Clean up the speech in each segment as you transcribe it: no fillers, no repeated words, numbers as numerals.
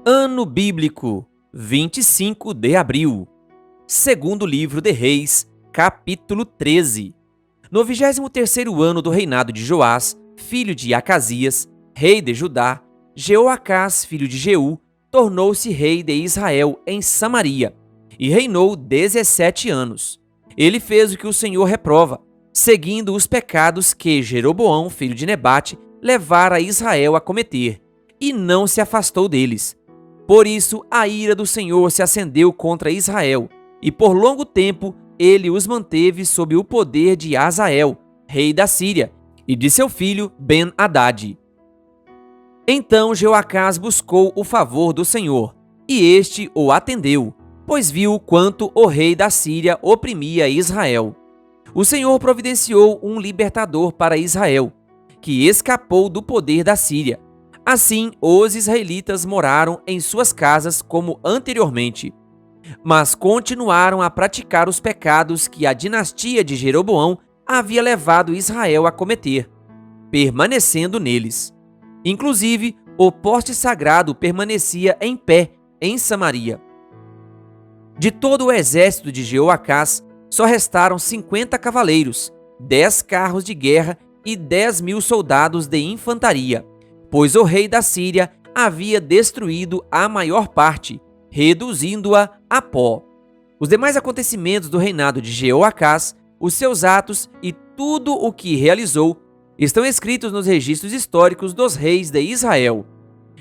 Ano Bíblico, 25 de abril. Segundo livro de Reis, capítulo 13. No 23º ano do reinado de Joás, filho de Acasias, rei de Judá, Jeoacás, filho de Jeú, tornou-se rei de Israel em Samaria, e reinou 17 anos. Ele fez o que o Senhor reprova, seguindo os pecados que Jeroboão, filho de Nebate, levara Israel a cometer, e não se afastou deles. Por isso, a ira do Senhor se acendeu contra Israel, e por longo tempo ele os manteve sob o poder de Hazael, rei da Síria, e de seu filho Ben-Hadad. Então Jeoacás buscou o favor do Senhor, e este o atendeu, pois viu quanto o rei da Síria oprimia Israel. O Senhor providenciou um libertador para Israel, que escapou do poder da Síria. Assim, os israelitas moraram em suas casas como anteriormente, mas continuaram a praticar os pecados que a dinastia de Jeroboão havia levado Israel a cometer, permanecendo neles. Inclusive, o poste sagrado permanecia em pé em Samaria. De todo o exército de Jeoacás, só restaram 50 cavaleiros, 10 carros de guerra e 10.000 soldados de infantaria, pois o rei da Síria havia destruído a maior parte, reduzindo-a a pó. Os demais acontecimentos do reinado de Jeoacás, os seus atos e tudo o que realizou, estão escritos nos registros históricos dos reis de Israel.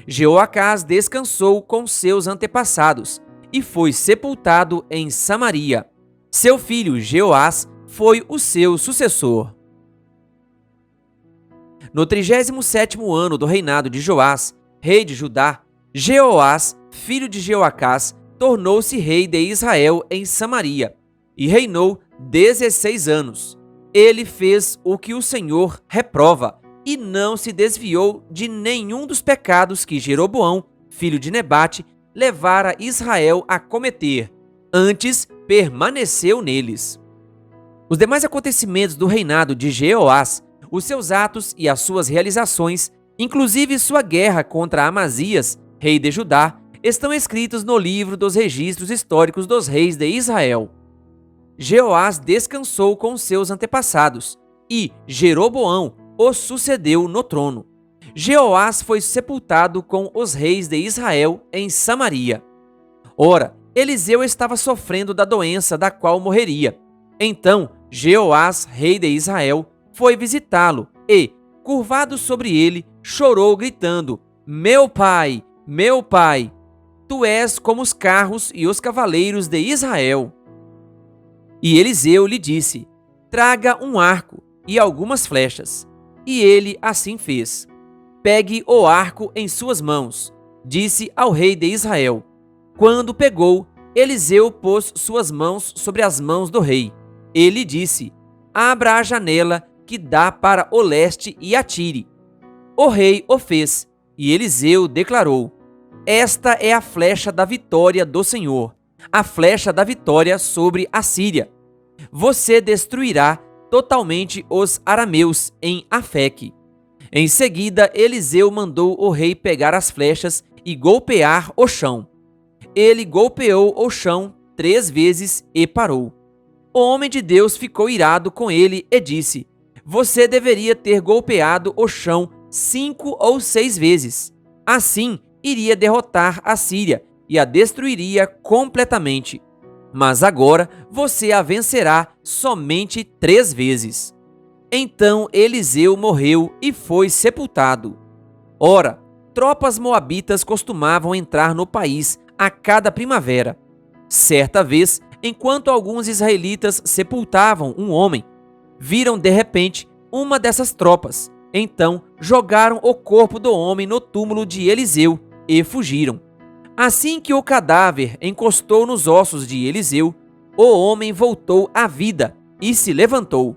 Jeoacás descansou com seus antepassados e foi sepultado em Samaria. Seu filho Jeoás foi o seu sucessor. No 37º ano do reinado de Joás, rei de Judá, Jeoás, filho de Jeoacás, tornou-se rei de Israel em Samaria, e reinou 16 anos. Ele fez o que o Senhor reprova, e não se desviou de nenhum dos pecados que Jeroboão, filho de Nebate, levara Israel a cometer. Antes, permaneceu neles. Os demais acontecimentos do reinado de Jeoás, os seus atos e as suas realizações, inclusive sua guerra contra Amazias, rei de Judá, estão escritos no livro dos registros históricos dos reis de Israel. Jeoás descansou com seus antepassados, e Jeroboão o sucedeu no trono. Jeoás foi sepultado com os reis de Israel em Samaria. Ora, Eliseu estava sofrendo da doença da qual morreria. Então, Jeoás, rei de Israel, foi visitá-lo e, curvado sobre ele, chorou gritando: meu pai, tu és como os carros e os cavaleiros de Israel. E Eliseu lhe disse: traga um arco e algumas flechas. E ele assim fez. Pegue o arco em suas mãos, disse ao rei de Israel. Quando pegou, Eliseu pôs suas mãos sobre as mãos do rei. Ele disse: abra a janela que dá para o leste e atire. O rei o fez, e Eliseu declarou: esta é a flecha da vitória do Senhor, a flecha da vitória sobre a Síria. Você destruirá totalmente os arameus em Afeque. Em seguida, Eliseu mandou o rei pegar as flechas e golpear o chão. Ele golpeou o chão 3 vezes e parou. O homem de Deus ficou irado com ele e disse: você deveria ter golpeado o chão 5 ou 6 vezes. Assim, iria derrotar a Síria e a destruiria completamente. Mas agora você a vencerá somente 3 vezes. Então Eliseu morreu e foi sepultado. Ora, tropas moabitas costumavam entrar no país a cada primavera. Certa vez, enquanto alguns israelitas sepultavam um homem, viram de repente uma dessas tropas. Então jogaram o corpo do homem no túmulo de Eliseu e fugiram. Assim que o cadáver encostou nos ossos de Eliseu, o homem voltou à vida e se levantou.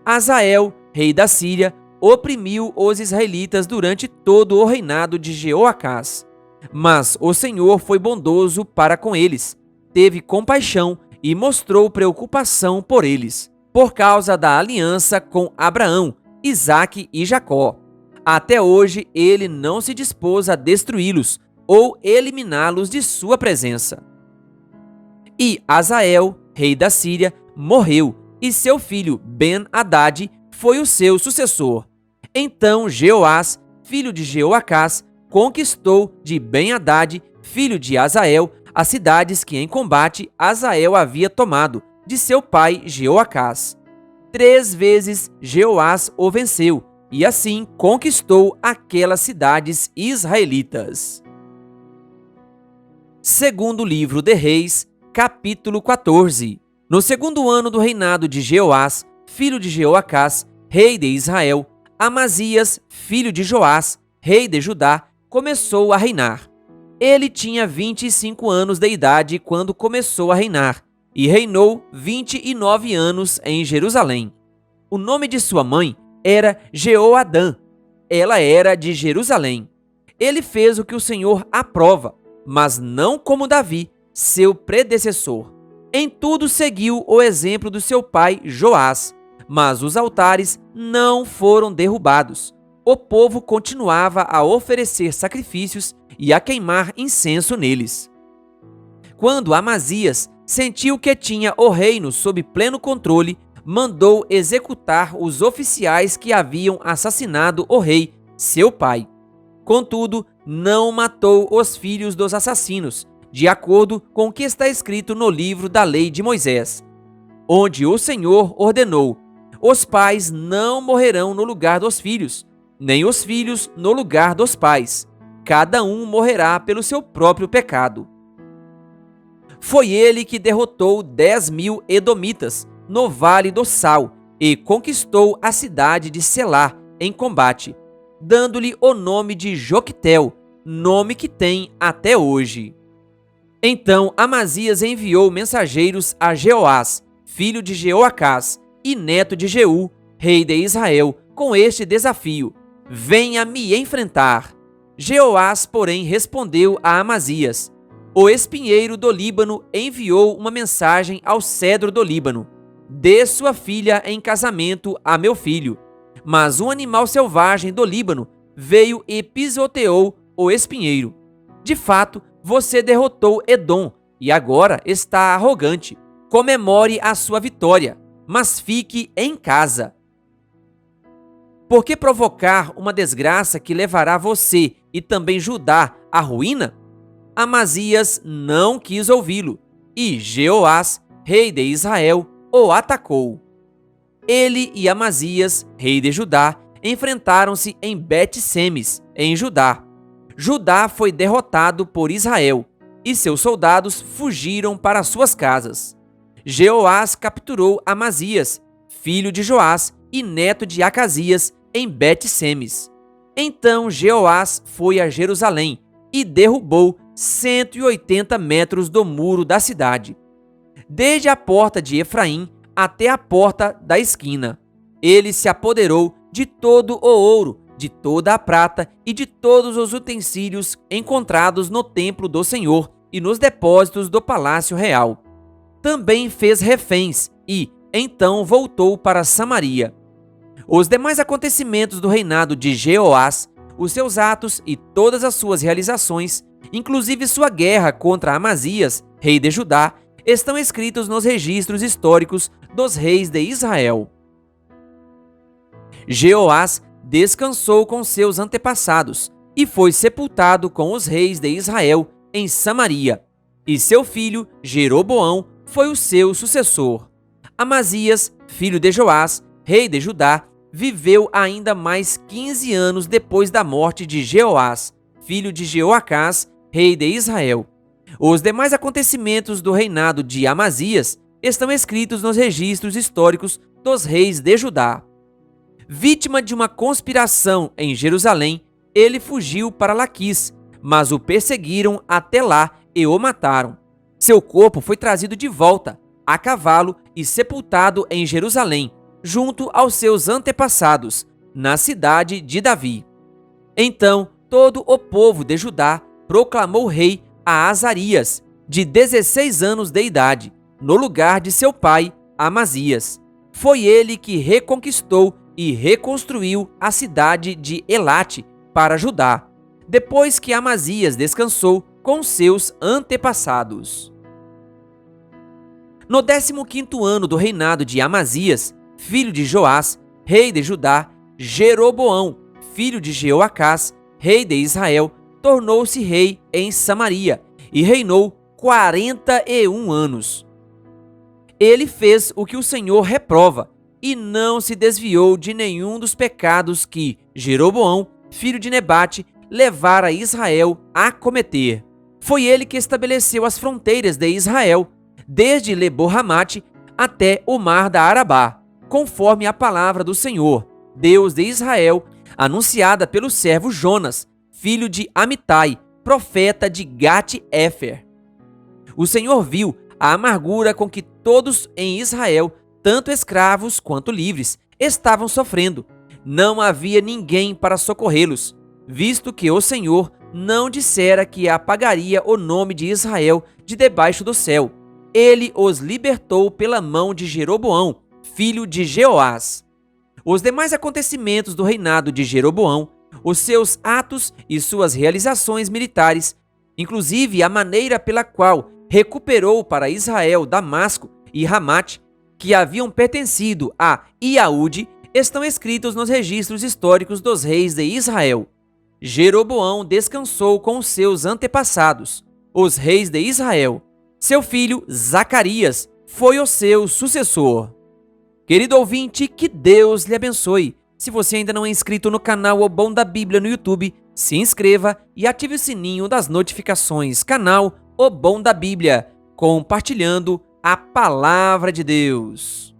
Hazael, rei da Síria, oprimiu os israelitas durante todo o reinado de Jeoacás. Mas o Senhor foi bondoso para com eles, teve compaixão e mostrou preocupação por eles, por causa da aliança com Abraão, Isaque e Jacó. Até hoje ele não se dispôs a destruí-los, ou eliminá-los de sua presença. E Azael, rei da Síria, morreu, e seu filho Ben-Hadad foi o seu sucessor. Então Jeoás, filho de Jeoacás, conquistou de Ben-Hadad, filho de Azael, as cidades que em combate Azael havia tomado, de seu pai Jeoacás. 3 vezes Jeoás o venceu, e assim conquistou aquelas cidades israelitas. Segundo livro de Reis, capítulo 14. No segundo ano do reinado de Jeoás, filho de Jeoacás, rei de Israel, Amazias, filho de Joás, rei de Judá, começou a reinar. Ele tinha 25 anos de idade quando começou a reinar, e reinou 29 anos em Jerusalém. O nome de sua mãe era Jeoadã. Ela era de Jerusalém. Ele fez o que o Senhor aprova, mas não como Davi, seu predecessor. Em tudo seguiu o exemplo do seu pai Joás, mas os altares não foram derrubados. O povo continuava a oferecer sacrifícios e a queimar incenso neles. Quando Amazias sentiu que tinha o reino sob pleno controle, mandou executar os oficiais que haviam assassinado o rei, seu pai. Contudo, não matou os filhos dos assassinos, de acordo com o que está escrito no livro da lei de Moisés, onde o Senhor ordenou: os pais não morrerão no lugar dos filhos, nem os filhos no lugar dos pais. Cada um morrerá pelo seu próprio pecado. Foi ele que derrotou 10.000 edomitas no Vale do Sal e conquistou a cidade de Selá em combate, dando-lhe o nome de Joqutel, nome que tem até hoje. Então Amazias enviou mensageiros a Jeoás, filho de Jeoacás e neto de Jeú, rei de Israel, com este desafio: venha me enfrentar. Jeoás, porém, respondeu a Amazias: o espinheiro do Líbano enviou uma mensagem ao cedro do Líbano: dê sua filha em casamento a meu filho. Mas um animal selvagem do Líbano veio e pisoteou o espinheiro. De fato, você derrotou Edom e agora está arrogante. Comemore a sua vitória, mas fique em casa. Por que provocar uma desgraça que levará você e também Judá à ruína? Amazias não quis ouvi-lo, e Jeoás, rei de Israel, o atacou. Ele e Amazias, rei de Judá, enfrentaram-se em Bet-Semes, em Judá. Judá foi derrotado por Israel, e seus soldados fugiram para suas casas. Jeoás capturou Amazias, filho de Joás e neto de Acasias, em Bet-Semes. Então Jeoás foi a Jerusalém e derrubou 180 metros do muro da cidade, desde a porta de Efraim até a porta da esquina. Ele se apoderou de todo o ouro, de toda a prata e de todos os utensílios encontrados no templo do Senhor e nos depósitos do palácio real. Também fez reféns e, então, voltou para Samaria. Os demais acontecimentos do reinado de Jeoás, os seus atos e todas as suas realizações, inclusive sua guerra contra Amazias, rei de Judá, estão escritos nos registros históricos dos reis de Israel. Jeoás descansou com seus antepassados e foi sepultado com os reis de Israel em Samaria, e seu filho Jeroboão foi o seu sucessor. Amazias, filho de Joás, rei de Judá, viveu ainda mais 15 anos depois da morte de Jeoás, filho de Jeoacás, rei de Israel. Os demais acontecimentos do reinado de Amazias estão escritos nos registros históricos dos reis de Judá. Vítima de uma conspiração em Jerusalém, ele fugiu para Laquis, mas o perseguiram até lá e o mataram. Seu corpo foi trazido de volta, a cavalo, e sepultado em Jerusalém, junto aos seus antepassados, na cidade de Davi. Então, todo o povo de Judá proclamou rei a Azarias, de 16 anos de idade, no lugar de seu pai, Amazias. Foi ele que reconquistou e reconstruiu a cidade de Elate para Judá. depois que Amazias descansou com seus antepassados. No 15º ano do reinado de Amazias, filho de Joás, rei de Judá, Jeroboão, filho de Jeoacás, rei de Israel, tornou-se rei em Samaria e reinou 41 anos. Ele fez o que o Senhor reprova e não se desviou de nenhum dos pecados que Jeroboão, filho de Nebate, levara Israel a cometer. Foi ele que estabeleceu as fronteiras de Israel, desde Lebo-Ramate até o mar da Arabá, conforme a palavra do Senhor, Deus de Israel, anunciada pelo servo Jonas, filho de Amitai, profeta de Gate-Éfer. O Senhor viu a amargura com que todos em Israel, tanto escravos quanto livres, estavam sofrendo. Não havia ninguém para socorrê-los, visto que o Senhor não dissera que apagaria o nome de Israel de debaixo do céu. Ele os libertou pela mão de Jeroboão, filho de Jeoás. Os demais acontecimentos do reinado de Jeroboão, os seus atos e suas realizações militares, inclusive a maneira pela qual recuperou para Israel Damasco e Ramate, que haviam pertencido a Iaúde, estão escritos nos registros históricos dos reis de Israel. Jeroboão descansou com os seus antepassados, os reis de Israel. Seu filho Zacarias foi o seu sucessor. Querido ouvinte, que Deus lhe abençoe. Se você ainda não é inscrito no canal O Bom da Bíblia no YouTube, se inscreva e ative o sininho das notificações. Canal O Bom da Bíblia, compartilhando a Palavra de Deus.